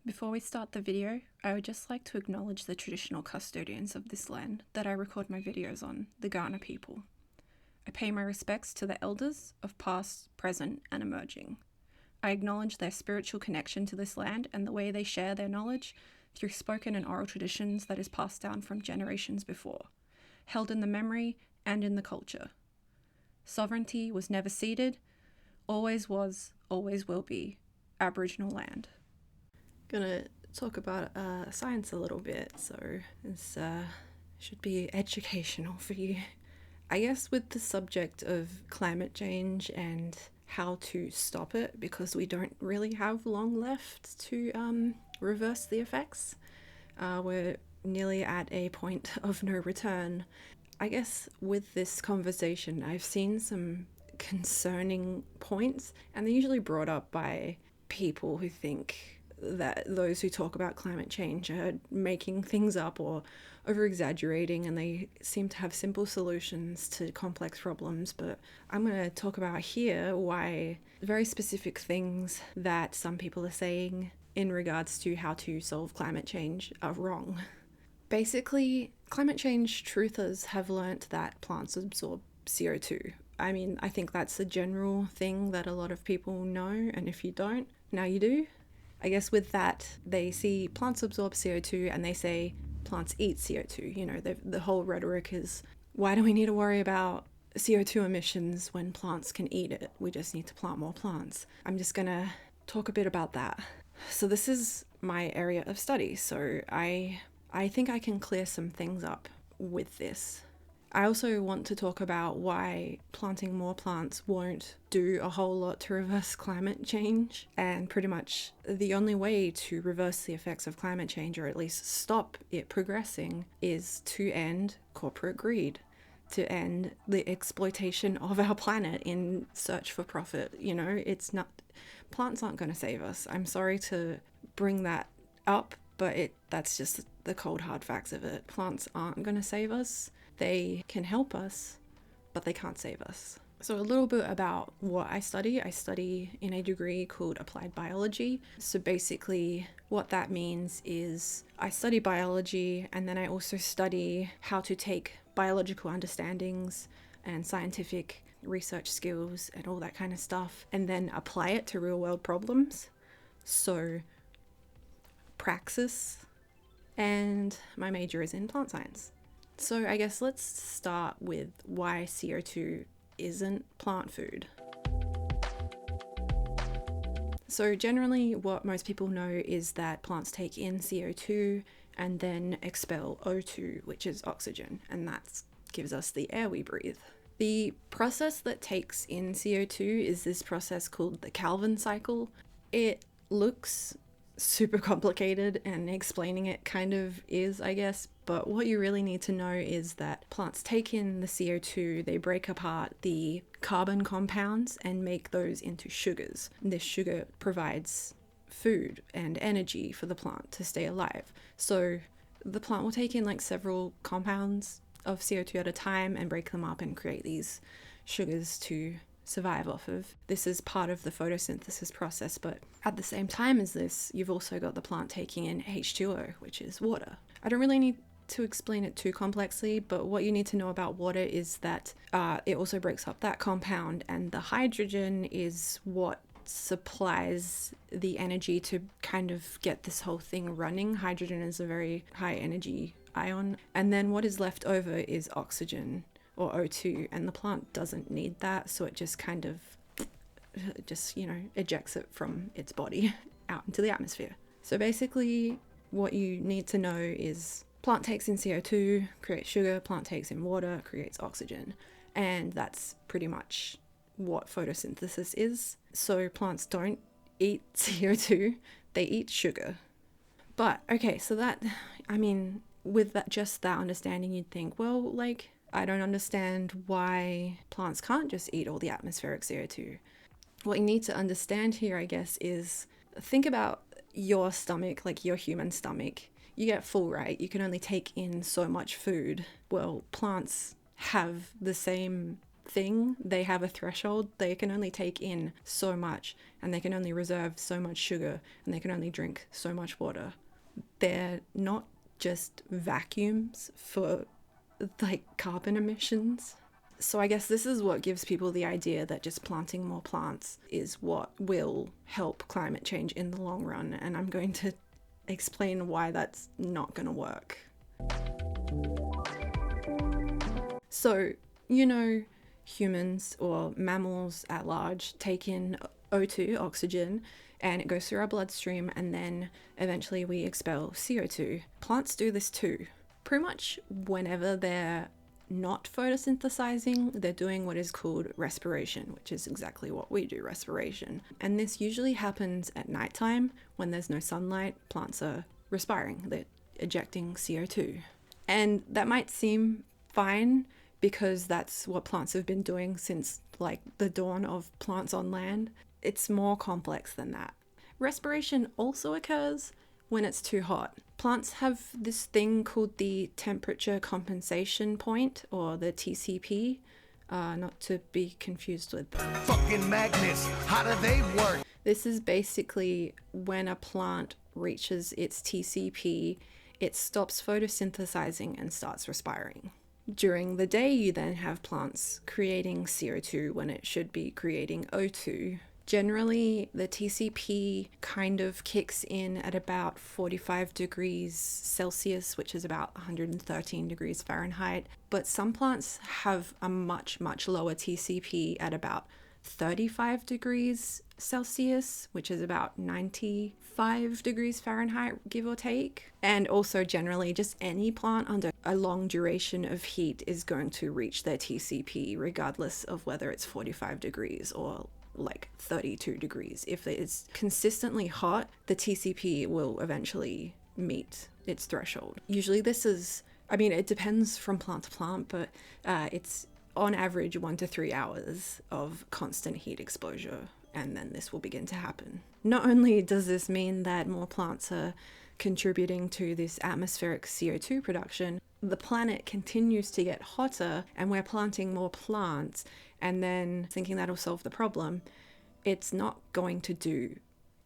Before we start the video, I would just like to acknowledge the traditional custodians of this land that I record my videos on, the Kaurna people. I pay my respects to the elders of past, present, and emerging. I acknowledge their spiritual connection to this land and the way they share their knowledge through spoken and oral traditions that is passed down from generations before, held in the memory and in the culture. Sovereignty was never ceded, always was, always will be, Aboriginal land. Gonna talk about science a little bit, so this should be educational for you. I guess with the subject of climate change and how to stop it, because we don't really have long left to reverse the effects. We're nearly at a point of no return. I guess with this conversation, I've seen some concerning points, and they're usually brought up by people who think that those who talk about climate change are making things up or over-exaggerating, and they seem to have simple solutions to complex problems. But I'm going to talk about here why very specific things that some people are saying in regards to how to solve climate change are wrong. Basically, climate change truthers have learnt that plants absorb CO2. I mean, I think that's a general thing that a lot of people know, and if you don't, now you do. I guess with that, they see plants absorb CO2 and they say plants eat CO2. You know, the whole rhetoric is, why do we need to worry about CO2 emissions when plants can eat it? We just need to plant more plants. I'm just going to talk a bit about that. So this is my area of study, so I think I can clear some things up with this. I also want to talk about why planting more plants won't do a whole lot to reverse climate change, and pretty much the only way to reverse the effects of climate change, or at least stop it progressing, is to end corporate greed, to end the exploitation of our planet in search for profit. You know, plants aren't going to save us. I'm sorry to bring that up, but that's just the cold hard facts of it. Plants aren't going to save us. They can help us, but they can't save us. So a little bit about what I study. I study in a degree called applied biology. So basically what that means is I study biology, and then I also study how to take biological understandings and scientific research skills and all that kind of stuff, and then apply it to real world problems. So praxis, and my major is in plant science. So I guess let's start with why CO2 isn't plant food. So generally what most people know is that plants take in CO2 and then expel O2, which is oxygen, and that gives us the air we breathe. The process that takes in CO2 is this process called the Calvin cycle. It looks super complicated, and explaining it kind of is, I guess, but what you really need to know is that plants take in the CO2, they break apart the carbon compounds and make those into sugars. This sugar provides food and energy for the plant to stay alive. So the plant will take in like several compounds of CO2 at a time and break them up and create these sugars to survive off of. This is part of the photosynthesis process, but at the same time as this, you've also got the plant taking in H2O, which is water. I don't really need to explain it too complexly, but what you need to know about water is that it also breaks up that compound, and the hydrogen is what supplies the energy to kind of get this whole thing running. Hydrogen is a very high energy ion, and then what is left over is oxygen, or O2, and the plant doesn't need that, so it just kind of ejects it from its body out into the atmosphere. So basically what you need to know is plant takes in CO2, creates sugar, plant takes in water, creates oxygen, and that's pretty much what photosynthesis is. So plants don't eat CO2, they eat sugar. But okay, so that, I mean, with that, just that understanding, you'd think, well, like, I don't understand why plants can't just eat all the atmospheric CO2. What you need to understand here, I guess, is think about your stomach, like your human stomach. You get full, right? You can only take in so much food. Well, plants have the same thing, they have a threshold. They can only take in so much, and they can only reserve so much sugar, and they can only drink so much water. They're not just vacuums for like carbon emissions. So I guess this is what gives people the idea that just planting more plants is what will help climate change in the long run. And I'm going to explain why that's not going to work. So, humans or mammals at large take in O2, oxygen, and it goes through our bloodstream, and then eventually we expel CO2. Plants do this too. Pretty much whenever they're not photosynthesizing, they're doing what is called respiration, which is exactly what we do, respiration. And this usually happens at nighttime when there's no sunlight. Plants are respiring, they're ejecting CO2. And that might seem fine because that's what plants have been doing since like the dawn of plants on land. It's more complex than that. Respiration also occurs when it's too hot. Plants have this thing called the temperature compensation point, or the TCP, not to be confused with fucking magnets. How do they work? This is basically when a plant reaches its TCP, it stops photosynthesizing and starts respiring. During the day, you then have plants creating CO2 when it should be creating O2. Generally, the TCP kind of kicks in at about 45 degrees Celsius, which is about 113 degrees Fahrenheit. But some plants have a much, much lower TCP at about 35 degrees Celsius, which is about 95 degrees Fahrenheit, give or take. And also generally just any plant under a long duration of heat is going to reach their TCP regardless of whether it's 45 degrees or like 32 degrees. If it's consistently hot, the TCP will eventually meet its threshold. Usually this is, it depends from plant to plant, but it's on average 1 to 3 hours of constant heat exposure, and then this will begin to happen. Not only does this mean that more plants are contributing to this atmospheric CO2 production, the planet continues to get hotter and we're planting more plants and then thinking that'll solve the problem. It's not going to do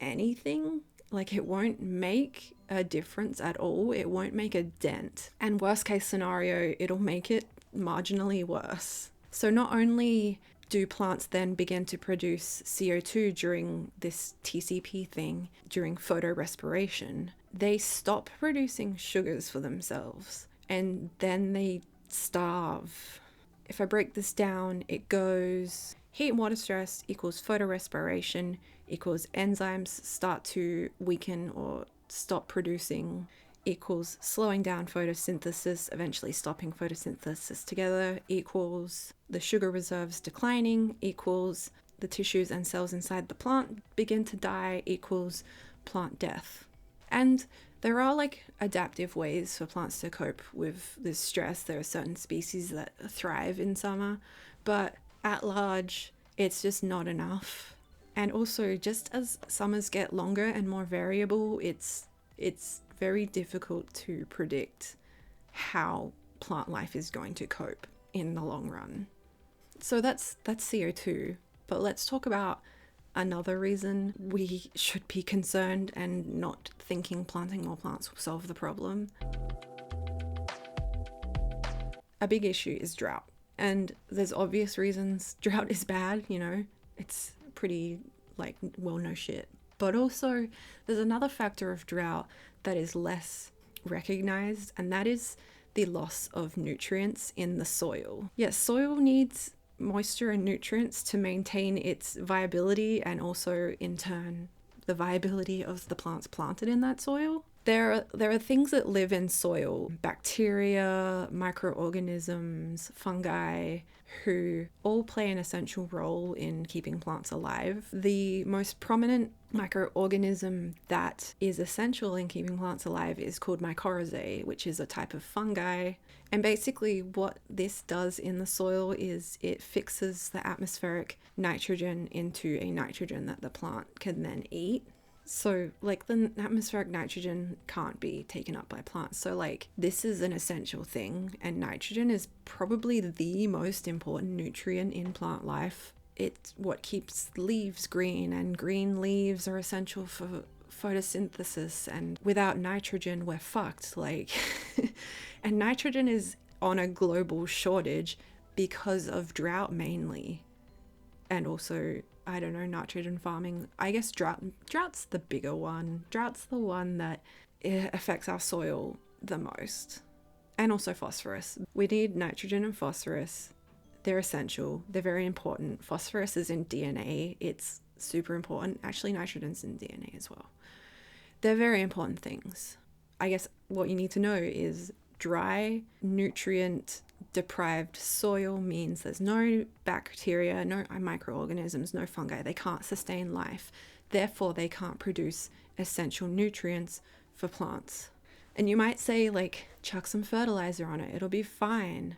anything. Like, it won't make a difference at all. It won't make a dent. And worst case scenario, it'll make it marginally worse. So not only do plants then begin to produce CO2 during this TCP thing, during photorespiration, they stop producing sugars for themselves and then they starve. If I break this down, it goes heat and water stress equals photorespiration equals enzymes start to weaken or stop producing equals slowing down photosynthesis, eventually stopping photosynthesis together, equals the sugar reserves declining, equals the tissues and cells inside the plant begin to die, equals plant death. And there are like adaptive ways for plants to cope with this stress. There are certain species that thrive in summer, but at large, it's just not enough. And also, just as summers get longer and more variable, it's very difficult to predict how plant life is going to cope in the long run. So that's CO2. But let's talk about another reason we should be concerned and not thinking planting more plants will solve the problem. A big issue is drought. And there's obvious reasons drought is bad, it's pretty well-known shit. But also there's another factor of drought that is less recognized, and that is the loss of nutrients in the soil. Yes, soil needs moisture and nutrients to maintain its viability and also in turn the viability of the plants planted in that soil. There are things that live in soil, bacteria, microorganisms, fungi, who all play an essential role in keeping plants alive. The most prominent microorganism that is essential in keeping plants alive is called mycorrhizae, which is a type of fungi. And basically what this does in the soil is it fixes the atmospheric nitrogen into a nitrogen that the plant can then eat. So, like, the atmospheric nitrogen can't be taken up by plants. So, like, this is an essential thing, and nitrogen is probably the most important nutrient in plant life. It's what keeps leaves green, and green leaves are essential for photosynthesis, and without nitrogen, we're fucked. Like, and nitrogen is on a global shortage because of drought mainly, and also, I don't know, nitrogen farming. I guess drought's the bigger one. Drought's the one that affects our soil the most. And also phosphorus. We need nitrogen and phosphorus. They're essential. They're very important. Phosphorus is in DNA. It's super important. Actually, nitrogen's in DNA as well. They're very important things. I guess what you need to know is dry, nutrient deprived soil means there's no bacteria, no microorganisms, no fungi. They can't sustain life. Therefore, they can't produce essential nutrients for plants. And you might say, like, chuck some fertilizer on it. It'll be fine.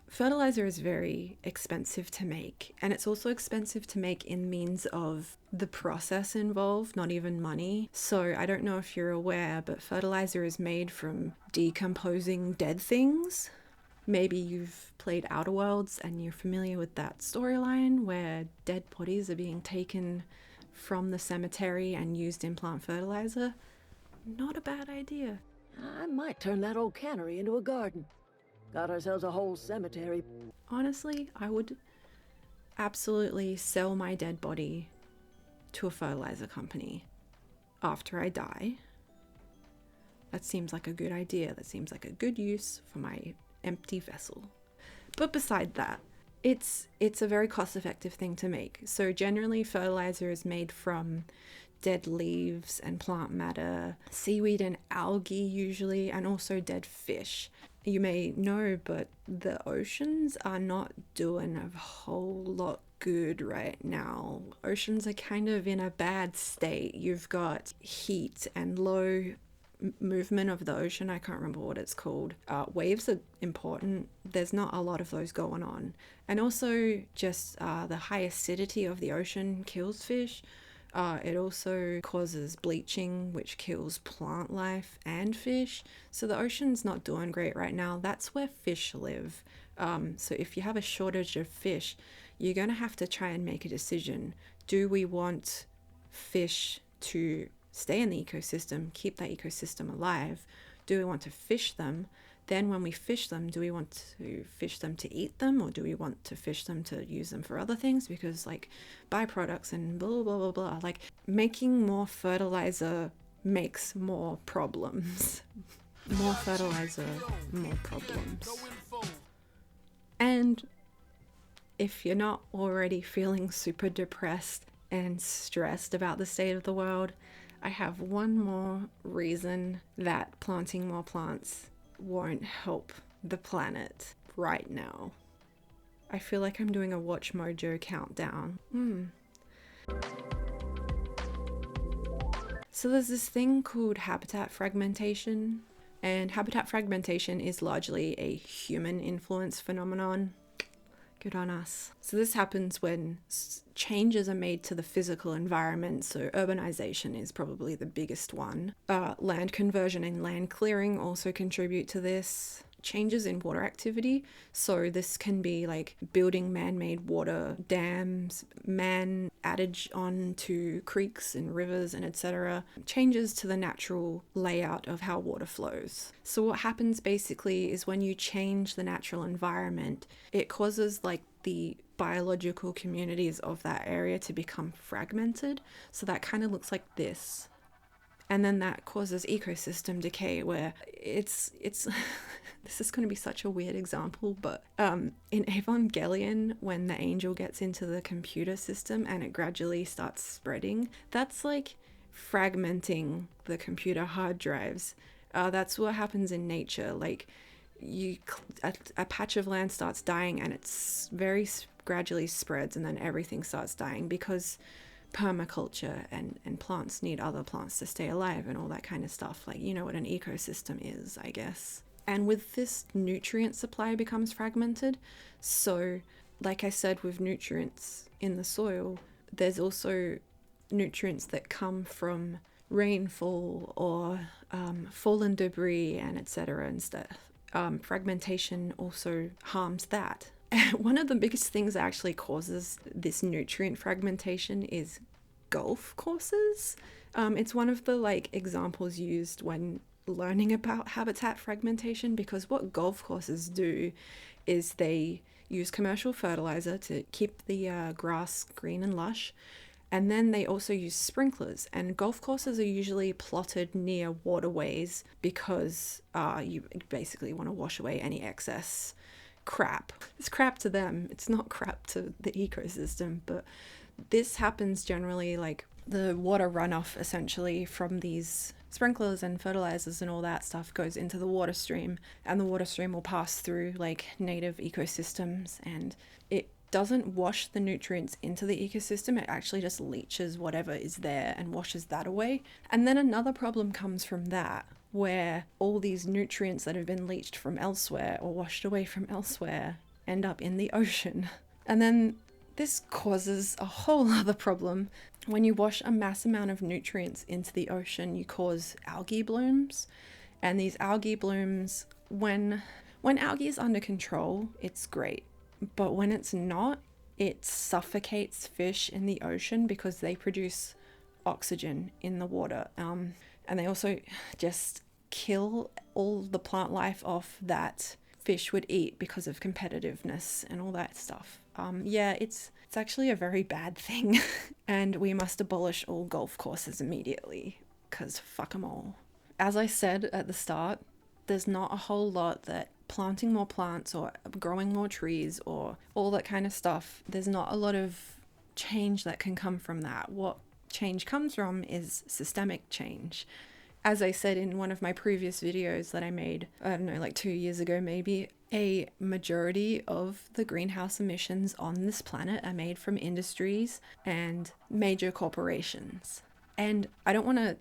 Fertilizer is very expensive to make, and it's also expensive to make in means of the process involved, not even money. So I don't know if you're aware, but fertilizer is made from decomposing dead things. Maybe you've played Outer Worlds and you're familiar with that storyline where dead bodies are being taken from the cemetery and used in plant fertilizer. Not a bad idea. I might turn that old cannery into a garden. Got ourselves a whole cemetery. Honestly, I would absolutely sell my dead body to a fertilizer company after I die. That seems like a good idea. That seems like a good use for my empty vessel. But beside that, it's a very cost-effective thing to make. So generally, fertilizer is made from dead leaves and plant matter, seaweed and algae usually, and also dead fish. You may know, but the oceans are not doing a whole lot good right now. Oceans are kind of in a bad state. You've got heat and low movement of the ocean. I can't remember what it's called. Waves are important. There's not a lot of those going on. And also just the high acidity of the ocean kills fish. It also causes bleaching, which kills plant life and fish. So the ocean's not doing great right now. That's where fish live. So if you have a shortage of fish, you're going to have to try and make a decision. Do we want fish to stay in the ecosystem, keep that ecosystem alive? Do we want to fish them? Then when we fish them, do we want to fish them to eat them, or do we want to fish them to use them for other things? Because, like, byproducts and blah, blah, blah, blah. Like, making more fertilizer makes more problems. More fertilizer, more problems. And if you're not already feeling super depressed and stressed about the state of the world, I have one more reason that planting more plants won't help the planet right now. I feel like I'm doing a Watch Mojo countdown. So there's this thing called habitat fragmentation, and habitat fragmentation is largely a human influence phenomenon. Good on us. So this happens when changes are made to the physical environment. So urbanization is probably the biggest one. Land conversion and land clearing also contribute to this. Changes in water activity. So this can be like building man-made water dams, man adage onto creeks and rivers and etc. Changes to the natural layout of how water flows. So what happens basically is when you change the natural environment, it causes like the biological communities of that area to become fragmented. So that kind of looks like this. And then that causes ecosystem decay, where it's this is going to be such a weird example, but in Evangelion, when the angel gets into the computer system and it gradually starts spreading, that's like fragmenting the computer hard drives. That's what happens in nature. Like a patch of land starts dying and it's very gradually spreads, and then everything starts dying because permaculture and plants need other plants to stay alive and all that kind of stuff. Like, you know what an ecosystem is, I guess. And with this, nutrient supply becomes fragmented. So like I said, with nutrients in the soil, there's also nutrients that come from rainfall or fallen debris and etc. and stuff. Fragmentation also harms that. One of the biggest things that actually causes this nutrient fragmentation is golf courses. It's one of the examples used when learning about habitat fragmentation, because what golf courses do is they use commercial fertilizer to keep the grass green and lush, and then they also use sprinklers. And golf courses are usually plotted near waterways because you basically want to wash away any excess crap. It's crap to them, it's not crap to the ecosystem, but this happens generally, like the water runoff essentially from these sprinklers and fertilizers and all that stuff goes into the water stream, and the water stream will pass through like native ecosystems, and it doesn't wash the nutrients into the ecosystem, it actually just leaches whatever is there and washes that away. And then another problem comes from that, where all these nutrients that have been leached from elsewhere or washed away from elsewhere end up in the ocean. And then this causes a whole other problem. When you wash a mass amount of nutrients into the ocean, you cause algae blooms. And these algae blooms, when algae is under control, it's great. But when it's not, it suffocates fish in the ocean because they produce oxygen in the water. And they also just kill all the plant life off that fish would eat because of competitiveness and all that stuff. It's actually a very bad thing, and we must abolish all golf courses immediately, because fuck them all. As I said at the start, there's not a whole lot that planting more plants or growing more trees or all that kind of stuff, there's not a lot of change that can come from that. What change comes from is systemic change. As I said in one of my previous videos that I made, I don't know, like 2 years ago maybe, a majority of the greenhouse emissions on this planet are made from industries and major corporations. And I don't want to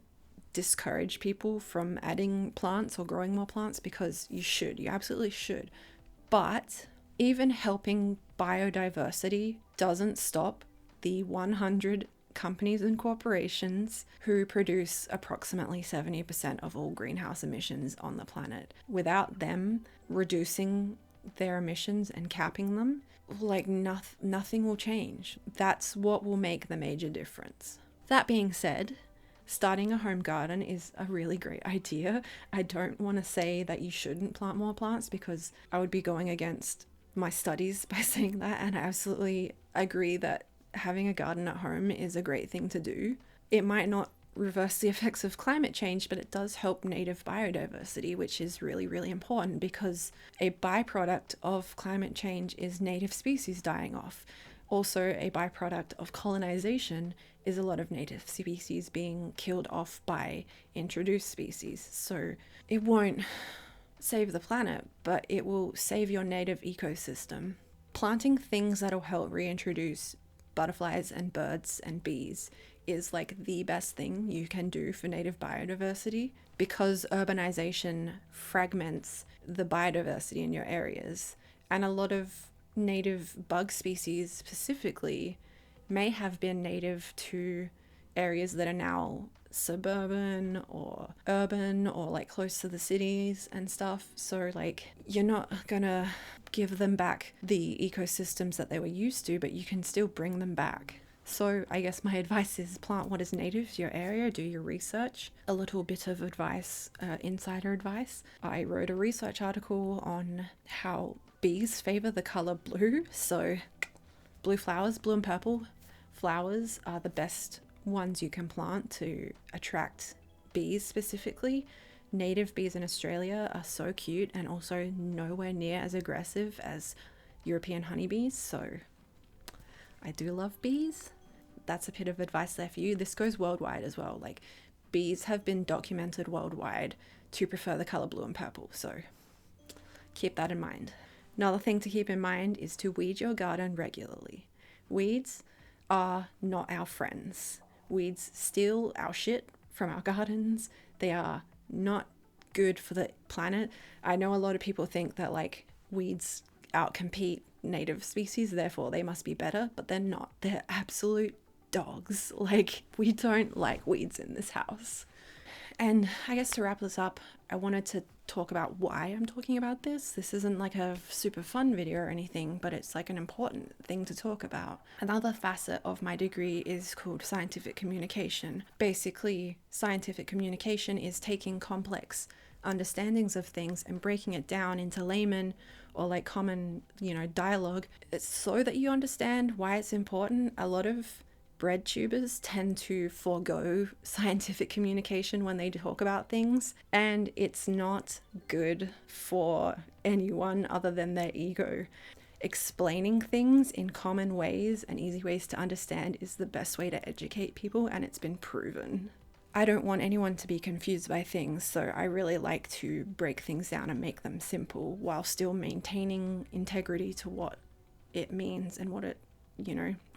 discourage people from adding plants or growing more plants, because you absolutely should. But even helping biodiversity doesn't stop the 100 companies and corporations who produce approximately 70% of all greenhouse emissions on the planet. Without them reducing their emissions and capping them, nothing will change. That's what will make the major difference. That being said, starting a home garden is a really great idea. I don't want to say that you shouldn't plant more plants, because I would be going against my studies by saying that, and I absolutely agree that having a garden at home is a great thing to do. It might not reverse the effects of climate change, but it does help native biodiversity, which is really, really important, because a byproduct of climate change is native species dying off. Also, a byproduct of colonization is a lot of native species being killed off by introduced species. So it won't save the planet, but it will save your native ecosystem. Planting things that'll help reintroduce butterflies and birds and bees is like the best thing you can do for native biodiversity, because urbanization fragments the biodiversity in your areas, and a lot of native bug species specifically may have been native to areas that are now suburban or urban or like close to the cities and stuff. So like you're not gonna give them back the ecosystems that they were used to, but you can still bring them back. So I guess my advice is plant what is native to your area, do your research. A little bit of advice, insider advice. I wrote a research article on how bees favor the color blue. So blue flowers, blue and purple flowers are the best ones you can plant to attract bees specifically. Native bees in Australia are so cute and also nowhere near as aggressive as European honeybees. So I do love bees. That's a bit of advice there for you. This goes worldwide as well. Like, bees have been documented worldwide to prefer the color blue and purple. So keep that in mind. Another thing to keep in mind is to weed your garden regularly. Weeds are not our friends. Weeds steal our shit from our gardens. They are not good for the planet. I know a lot of people think that like weeds outcompete native species, therefore they must be better, but they're not. They're absolute dogs. Like, we don't like weeds in this house. And I guess to wrap this up, I wanted to talk about why I'm talking about this. This isn't like a super fun video or anything, but it's like an important thing to talk about. Another facet of my degree is called scientific communication. Basically, scientific communication is taking complex understandings of things and breaking it down into layman or like common, dialogue. It's so that you understand why it's important. A lot of bread tubers tend to forego scientific communication when they talk about things, and it's not good for anyone other than their ego. Explaining things in common ways and easy ways to understand is the best way to educate people, and it's been proven. I don't want anyone to be confused by things, so I really like to break things down and make them simple while still maintaining integrity to what it means and what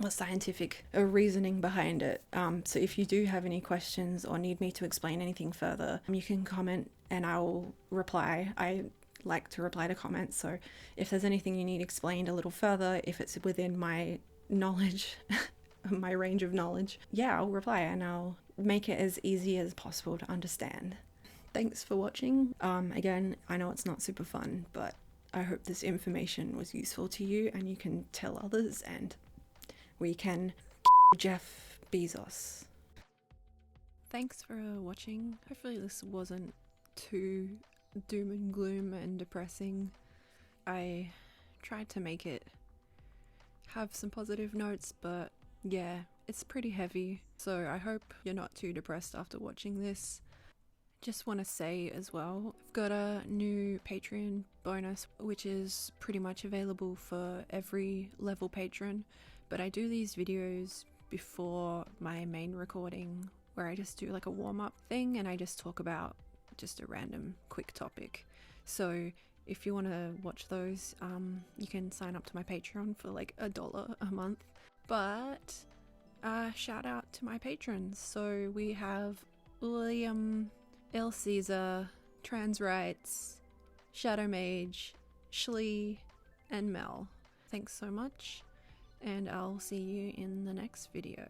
scientific reasoning behind it. So if you do have any questions or need me to explain anything further, you can comment and I'll reply. I like to reply to comments, so if there's anything you need explained a little further, if it's within my knowledge, my range of knowledge, I'll reply and I'll make it as easy as possible to understand. Thanks for watching. Again, I know it's not super fun, but I hope this information was useful to you and you can tell others and we can Jeff Bezos. Thanks for watching. Hopefully this wasn't too doom and gloom and depressing. I tried to make it have some positive notes, but yeah, it's pretty heavy. So I hope you're not too depressed after watching this. Just want to say as well, I've got a new Patreon bonus, which is pretty much available for every level patron. But I do these videos before my main recording where I just do like a warm-up thing and I just talk about just a random quick topic. So if you want to watch those, you can sign up to my Patreon for like $1 a month. But shout out to my patrons. So we have William, El Caesar, Trans Rights, Shadow Mage, Shlee, and Mel. Thanks so much. And I'll see you in the next video.